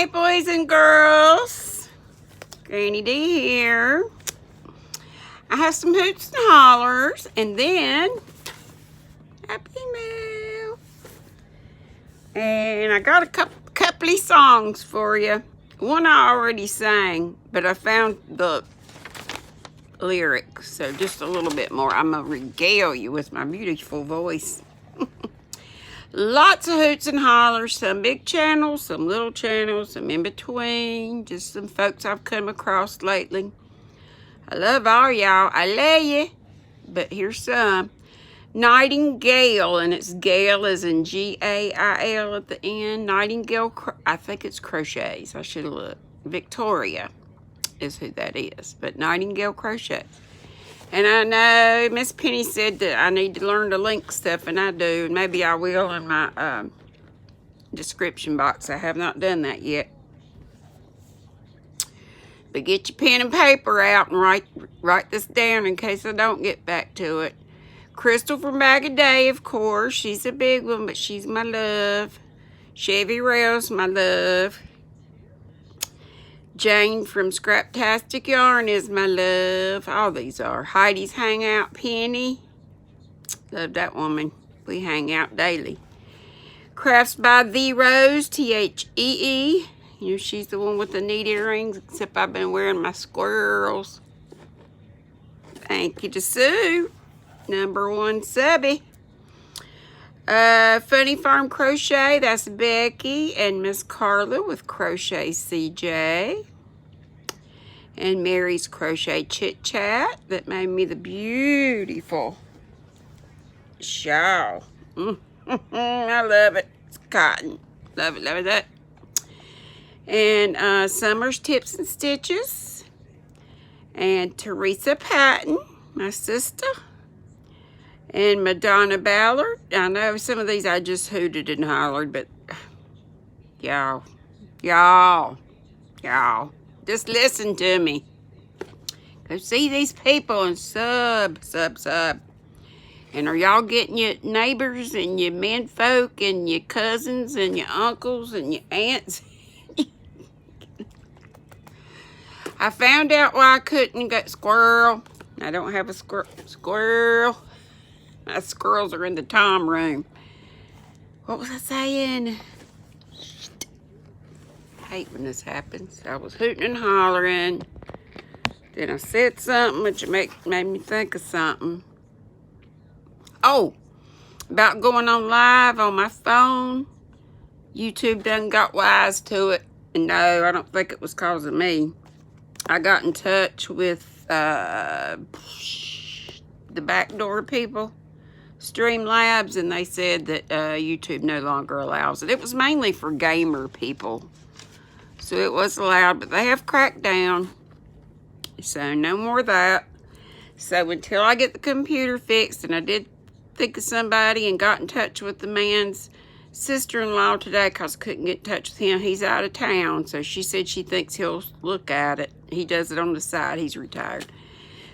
Hey boys and girls, GrannyDee here. I have some Hoots and Hollers, and then Happy Mail. And I got a couple of songs for you. One I already sang, but I found the lyrics, so just a little bit more. I'm gonna regale you with my beautiful voice. Lots of Hoots and Hollers, some big channels, some little channels, some in between, just some folks I've come across lately. I love all y'all. I love you. But here's some. Nightingale, and it's Gale as in G-A-I-L at the end. Nightingale, I think it's crochets. I should have looked. Victoria is who that is. But Nightingale Crochets. And I know Miss Penny said that I need to learn to link stuff, and I do. And maybe I will in my description box. I have not done that yet. But get your pen and paper out and write this down in case I don't get back to it. Crystal from Bag of Day, of course. She's a big one, but she's my love. Chevy Rails, my love. Jane from Scraptastic Yarn is my love. All these are. Heidi's Hangout, Penny. Love that woman. We hang out daily. Crafts by The Rose, T-H-E-E. You know, she's the one with the neat earrings, except I've been wearing my squirrels. Thank you to Sue. #1 subby. Funny Farm Crochet, that's Becky and Miss Carla with Crochet CJ. And Mary's Crochet Chit Chat that made me the beautiful shawl. I love it. It's cotton. Love it, love it, love it. And Summer's Tips and Stitches. And Teresa Patton, my sister. And Madonna Ballard. I know some of these I just hooted and hollered, but y'all, just listen to me. Go see these people and sub. And are y'all getting your neighbors and your menfolk and your cousins and your uncles and your aunts? I found out why I couldn't get squirrel. I don't have a squirrel. My squirrels are in the Tom room. What was I saying? I hate when this happens. I was hooting and hollering. Then I said something which made me think of something. Oh, about going on live on my phone. YouTube done got wise to it. And no, I don't think it was cause of me. I got in touch with the backdoor people, Streamlabs, and they said that YouTube no longer allows it. It was mainly for gamer people, so it was allowed, but they have cracked down, so no more of that. So until I get the computer fixed, and I did think of somebody and got in touch with the man's sister-in-law today because I couldn't get in touch with him. He's out of town, so she said she thinks he'll look at it. He does it on the side. He's retired.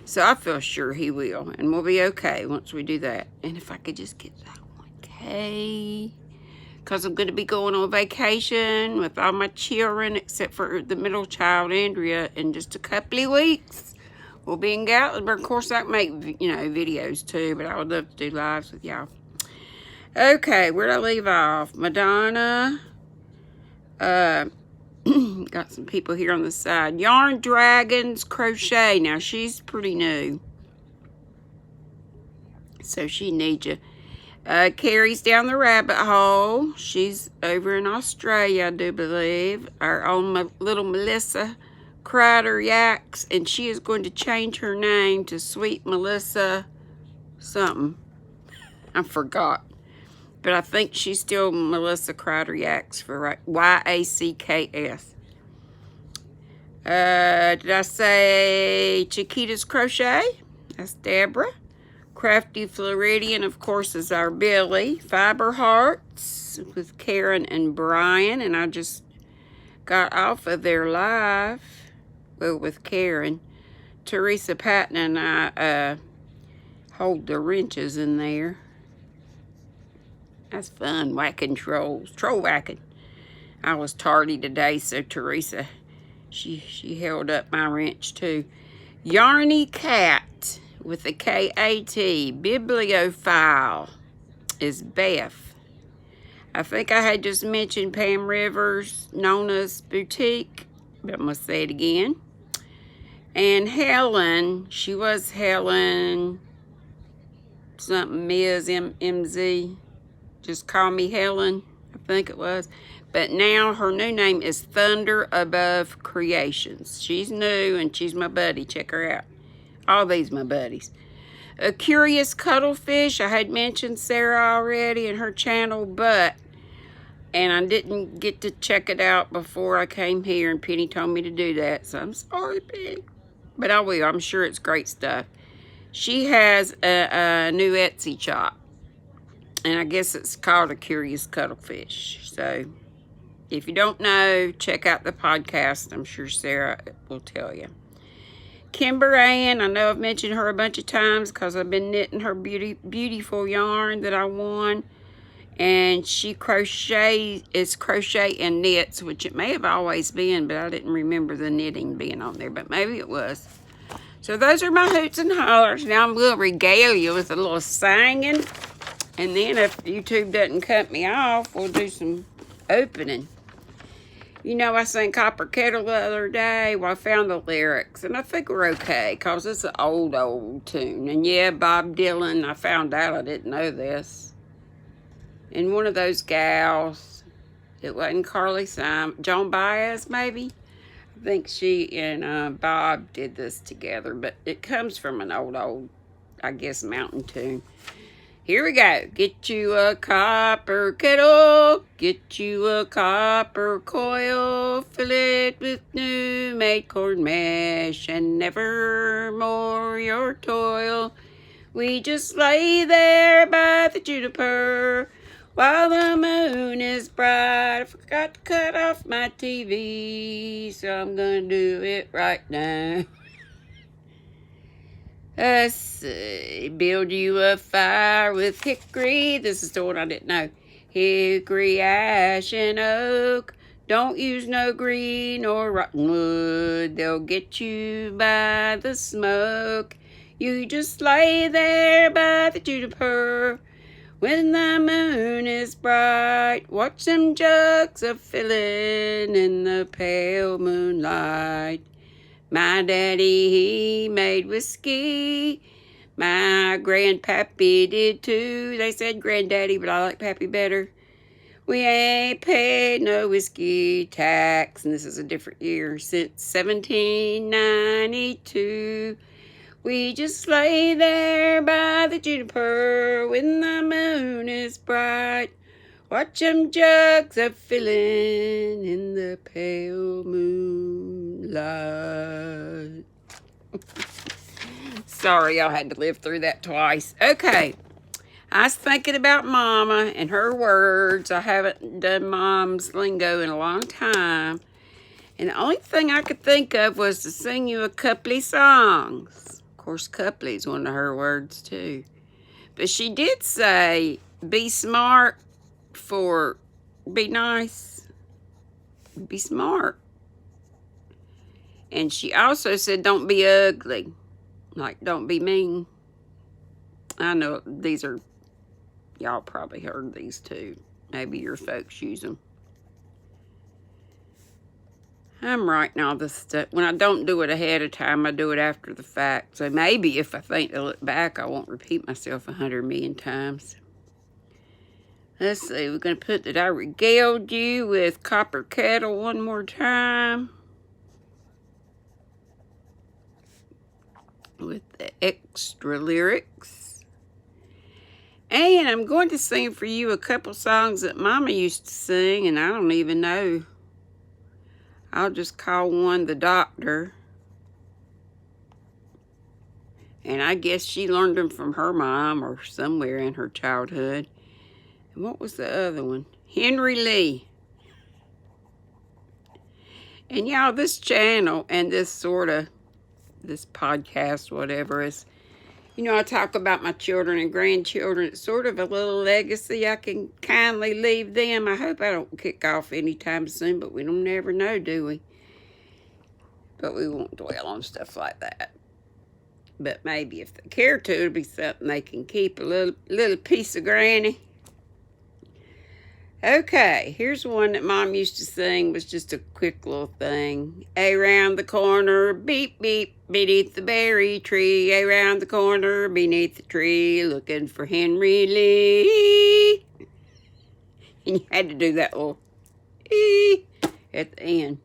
So I feel sure he will, and we'll be okay once we do that. And if I could just get that 1K, because I'm going to be going on vacation with all my children, except for the middle child, Andrea, in just a couple of weeks. We'll be in Gatlinburg. Of course, I can make, videos too, but I would love to do lives with y'all. Okay, where'd I leave off? Madonna. Got some people here on the side. Yarn Dragons Crochet. Now, she's pretty new, so she needs you. Carrie's Down the Rabbit Hole. She's over in Australia, I do believe. Our own little Melissa Crider Yaks, and she is going to change her name to Sweet Melissa something. I forgot. But I think she's still Melissa Crider Yaks for right. Y-A-C-K-S. Did I say Chiquita's Crochet? That's Deborah. Crafty Floridian, of course, is our Billy. Fiber Hearts with Karen and Brian. And I just got off of their live. Well, with Karen. Teresa Patton and I hold the wrenches in there. That's fun, whacking trolls. Troll whacking. I was tardy today, so Teresa, she held up my wrench too. Yarny Cat with a K-A-T. Bibliophile is Beth. I think I had just mentioned Pam Rivers, Nona's Boutique, but I'm going to say it again. And Helen, she was Helen, something Ms. MZ. Just call me Helen, I think it was. But now her new name is Thunder Above Creations. She's new and she's my buddy. Check her out. All these my buddies. A Curious Cuttlefish. I had mentioned Sarah already and her channel, and I didn't get to check it out before I came here, and Penny told me to do that, so I'm sorry, Penny. But I will. I'm sure it's great stuff. She has a new Etsy shop, and I guess it's called A Curious Cuttlefish. So if you don't know, check out the podcast. I'm sure Sarah will tell you. Kimber Ann, I know I've mentioned her a bunch of times because I've been knitting her beautiful yarn that I won. And she crochet and knits, which it may have always been, but I didn't remember the knitting being on there, but maybe it was. So those are my hoots and hollers. Now I'm going to regale you with a little singing. And then if YouTube doesn't cut me off, we'll do some opening. You know, I sang Copper Kettle the other day. Well, I found the lyrics, and I think we're okay, because it's an old tune. And yeah, Bob Dylan, I found out I didn't know this. And one of those gals, it wasn't Carly Simon, Joan Baez maybe? I think she and Bob did this together, but it comes from an old, I guess, mountain tune. Here we go. Get you a copper kettle, get you a copper coil, fill it with new made corn mesh, and never more your toil. We just lay there by the juniper while the moon is bright. I forgot to cut off my TV, so I'm gonna do it right now. Let's see. Build you a fire with hickory. This is the one I didn't know. Hickory, ash, and oak. Don't use no green or rotten wood. They'll get you by the smoke. You just lay there by the juniper when the moon is bright. Watch them jugs a filling in the pale moonlight. My daddy, he made whiskey. My grandpappy did too. They said granddaddy, but I like pappy better. We ain't paid no whiskey tax, and this is a different year, since 1792. We just lay there by the juniper when the moon is bright. Watch them jugs a filling in the pale moonlight. Sorry, y'all had to live through that twice. Okay, I was thinking about Mama and her words. I haven't done Mom's lingo in a long time. And the only thing I could think of was to sing you a couple songs. Of course, couple is one of her words too. But she did say, be smart for be nice, be smart. And she also said, don't be ugly, like don't be mean. I know these are, y'all probably heard these too. Maybe your folks use them. I'm writing all this stuff. When I don't do it ahead of time, I do it after the fact. So maybe if I think to look back, I won't repeat myself 100 million times. Let's see, we're going to put that I regaled you with Copper Kettle one more time. With the extra lyrics. And I'm going to sing for you a couple songs that Mama used to sing, and I don't even know. I'll just call one The Doctor. And I guess she learned them from her mom or somewhere in her childhood. What was the other one? Henry Lee. And y'all, this channel and this podcast, whatever, is You know, I talk about my children and grandchildren. It's sort of a little legacy I can kindly leave them. I hope I don't kick off anytime soon, but we don't never know, do we? But we won't dwell on stuff like that. But maybe if they care to, it'll be something they can keep, a little piece of Granny. Okay, here's one that Mom used to sing. Was just a quick little thing. Around the corner, beep, beep, beneath the berry tree. Around the corner, beneath the tree, looking for Henry Lee. And you had to do that little ee at the end.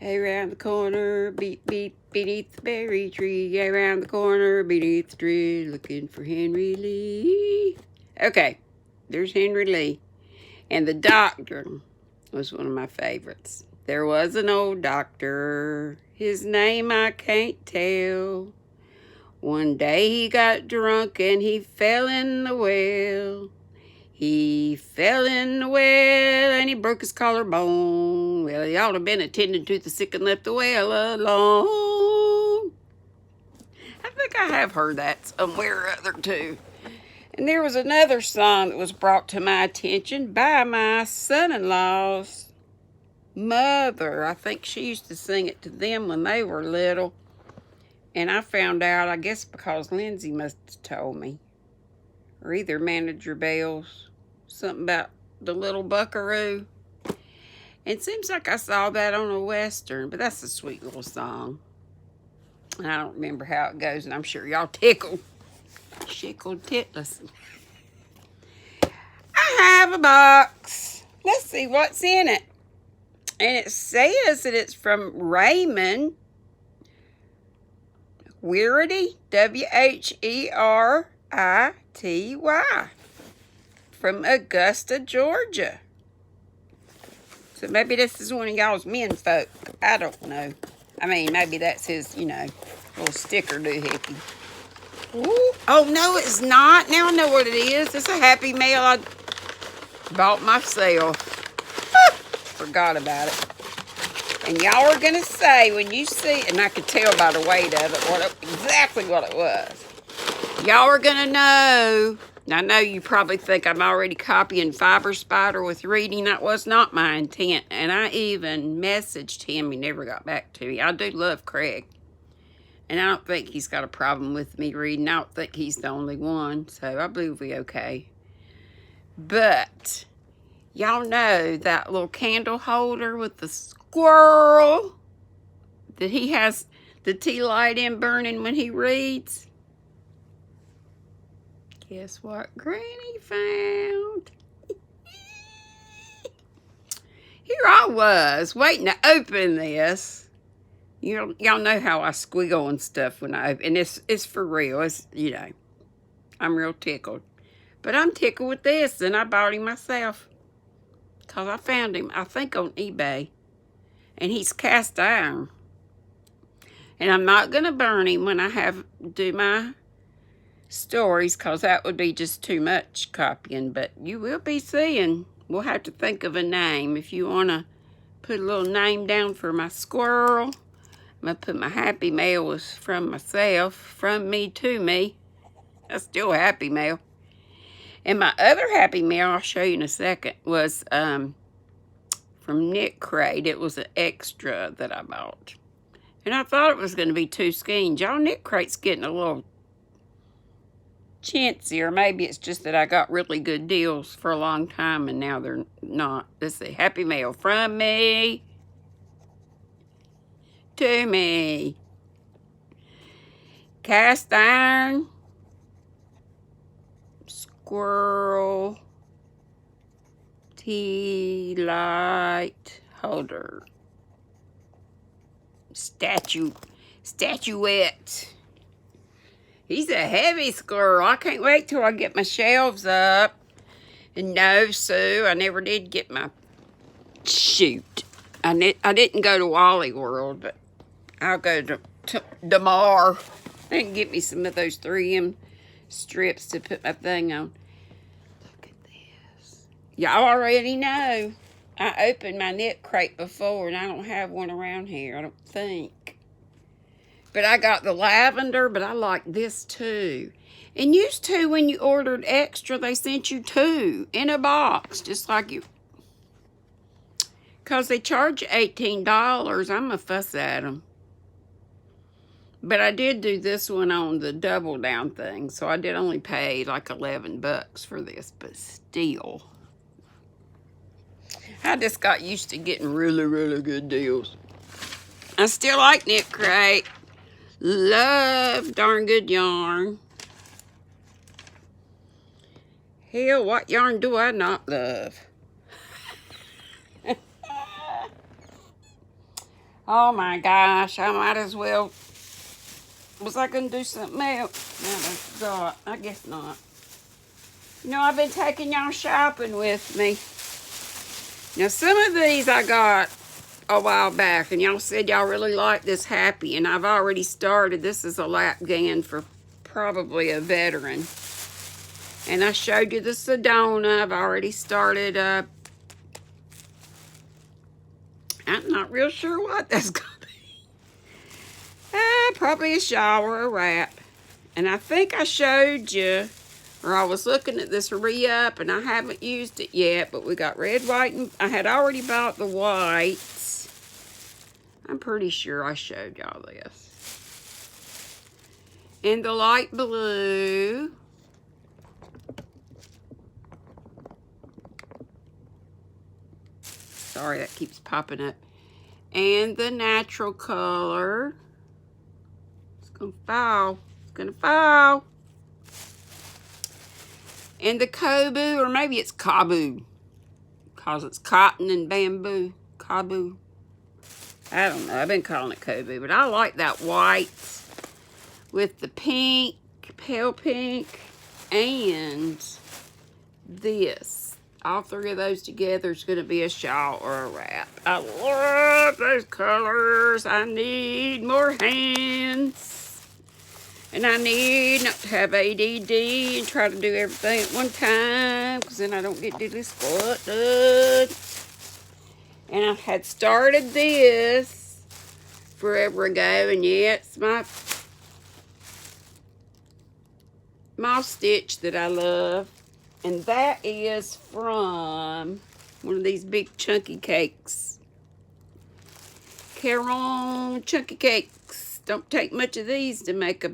Around the corner, beep, beep, beneath the berry tree. Around the corner, beneath the tree, looking for Henry Lee. Okay. There's Henry Lee. And the doctor was one of my favorites. There was an old doctor, his name I can't tell. One day he got drunk and he fell in the well. He fell in the well and he broke his collarbone. Well, he ought to have been attending to the sick and left the well alone. I think I have heard that somewhere or other too. And there was another song that was brought to my attention by my son-in-law's mother. I think she used to sing it to them when they were little. And I found out, I guess because Lindsay must have told me. Or either Manager Bells. Something about the little buckaroo. And it seems like I saw that on a Western. But that's a sweet little song. And I don't remember how it goes. And I'm sure y'all tickled. Shickled titless. I have a box. Let's see what's in it. And it says that it's from Raymond Wherity, Wherity, from Augusta, Georgia. So maybe this is one of y'all's men folk. I don't know. I mean, maybe that's his, little sticker doohickey. Ooh. Oh, no, it's not. Now I know what it is. It's a Happy Mail I bought myself. Forgot about it. And y'all are going to say when you see, and I could tell by the weight of it exactly what it was. Y'all are going to know. I know you probably think I'm already copying Fiber Spider with reading. That was not my intent. And I even messaged him. He never got back to me. I do love Craig. And I don't think he's got a problem with me reading. I don't think he's the only one. So I believe we're okay. But y'all know that little candle holder with the squirrel that he has the tea light in burning when he reads? Guess what Granny found? Here I was waiting to open this. Y'all know how I squiggle and stuff when I open. And it's for real. It's, I'm real tickled. But I'm tickled with this, and I bought him myself. Because I found him, I think, on eBay. And he's cast iron. And I'm not going to burn him when I do my stories, because that would be just too much copying. But you will be seeing. We'll have to think of a name. If you want to put a little name down for my squirrel. I'm going to put my Happy Mail was from myself, from me to me. That's still a Happy Mail. And my other Happy Mail, I'll show you in a second, was from Knit Crate. It was an extra that I bought. And I thought it was going to be 2 skeins. Y'all, Knit Crate's getting a little chintzy, or maybe it's just that I got really good deals for a long time and now they're not. This is a Happy Mail from me to me. Cast iron squirrel tea light holder. Statuette. He's a heavy squirrel. I can't wait till I get my shelves up. And no, Sue, I never did get my... Shoot. I didn't go to Wally World, but I'll go to Damar. I can get me some of those 3M strips to put my thing on. Look at this. Y'all already know. I opened my Knit Crate before, and I don't have one around here, I don't think. But I got the lavender, but I like this too. And used to, when you ordered extra, they sent you 2 in a box, just like you. Because they charge you $18. I'm a fuss at them. But I did do this one on the double down thing, so I did only pay like 11 bucks for this, but still. I just got used to getting really, really good deals. I still like Knit Crate. Love darn good yarn. Hell, what yarn do I not love? Oh my gosh, I might as well. Was I going to do something else? No, I forgot. I guess not. You know, I've been taking y'all shopping with me. Now, some of these I got a while back, and y'all said y'all really like this Happy, and I've already started. This is a lap gan for probably a veteran. And I showed you the Sedona. I've already started up. I'm not real sure what that's going to be. Probably a shawl or a wrap. And I think I showed you, or I was looking at this re-up, and I haven't used it yet, but we got red, white, and I had already bought the whites. I'm pretty sure I showed y'all this. And the light blue. Sorry, that keeps popping up. And the natural color. It's gonna fall. It's gonna fall. And the Kobu, or maybe it's Kabu, because it's cotton and bamboo. Kabu. I don't know. I've been calling it Kobu, but I like that white with the pink, pale pink, and this. All 3 of those together is going to be a shawl or a wrap. I love those colors. I need more hands. And I need not to have ADD and try to do everything at one time, because then I don't get diddly squat. And I had started this forever ago, and yeah, it's my moss stitch that I love. And that is from one of these big chunky cakes. Caron chunky cakes. Don't take much of these to make a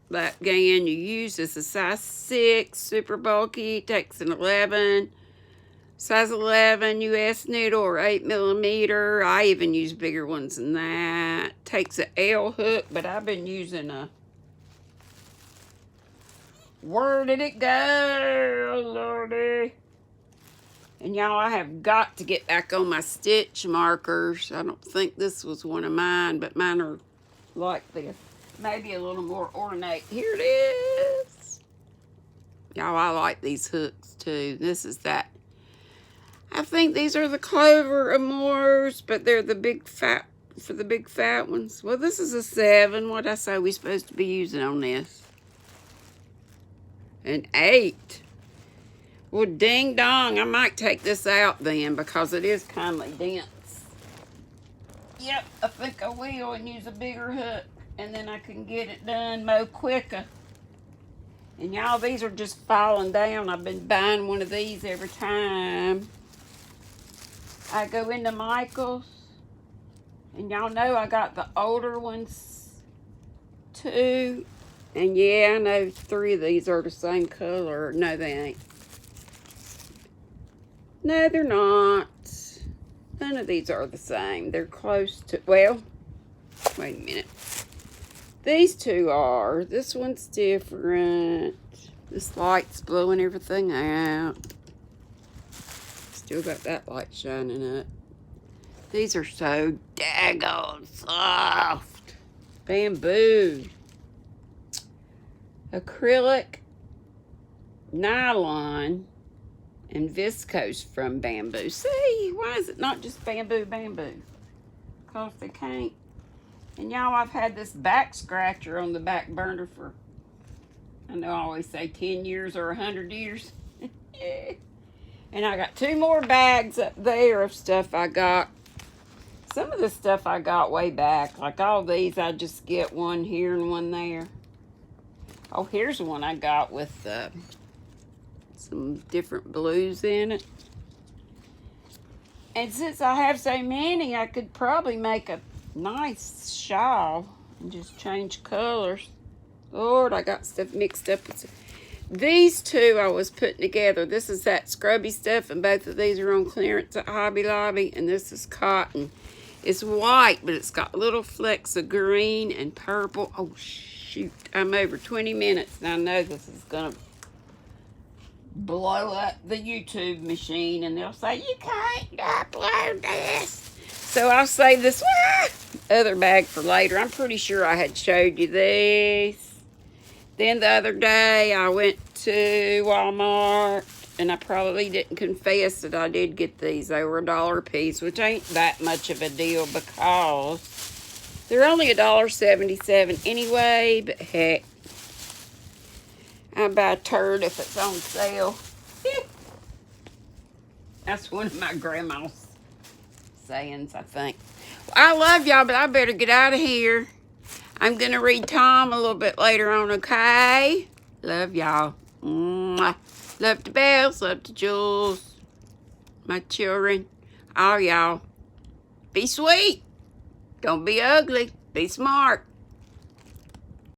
lap gan. You use this a size 6, super bulky. Takes an 11. Size 11 US needle or 8mm. I even use bigger ones than that. Takes an L hook, but I've been using a... Where did it go, Lordy? And y'all, I have got to get back on my stitch markers. I don't think this was one of mine, but mine are like this. Maybe a little more ornate. Here it is. Y'all, I like these hooks too. This is that. I think these are the Clover Amours, but they're the big fat, for the big fat ones. Well, this is a 7. What I say we supposed to be using on this? An 8. Well, ding dong, I might take this out then, because it is kind of dense. Yep, I think I will, and use a bigger hook, and then I can get it done more quicker. And y'all, these are just falling down. I've been buying one of these every time I go into Michael's. And y'all know I got the older ones too. And yeah, I know 3 of these are the same color. No, they ain't. No, they're not. None of these are the same. They're close to, well, wait a minute. These 2 are. This one's different. This light's blowing everything out. Still got that light shining up. These are so daggone soft. Bamboo. Acrylic, nylon, and viscose from bamboo. See, why is it not just bamboo? Because they can't. And y'all, I've had this back scratcher on the back burner for, I know I always say 10 years or 100 years. And I got 2 more bags up there of stuff I got. Some of the stuff I got way back, like all these, I just get one here and one there. Oh, here's one I got with some different blues in it. And since I have so many, I could probably make a nice shawl and just change colors. Lord, I got stuff mixed up. These two I was putting together. This is that scrubby stuff, and both of these are on clearance at Hobby Lobby, and this is cotton. It's white, but it's got little flecks of green and purple. Oh, shoot. I'm over 20 minutes, and I know this is going to blow up the YouTube machine, and they'll say, you can't upload this. So I'll save this other bag for later. I'm pretty sure I had showed you these. Then the other day, I went to Walmart, and I probably didn't confess that I did get these. They were $1 a piece, which ain't that much of a deal because they're only $1.77 anyway, but heck, I buy a turd if it's on sale. That's one of my grandma's sayings, I think. Well, I love y'all, but I better get out of here. I'm going to read Tom a little bit later on, okay? Love y'all. Mwah. Love to Bells, love to Jules, my children, all y'all. Be sweet. Don't be ugly. Be smart.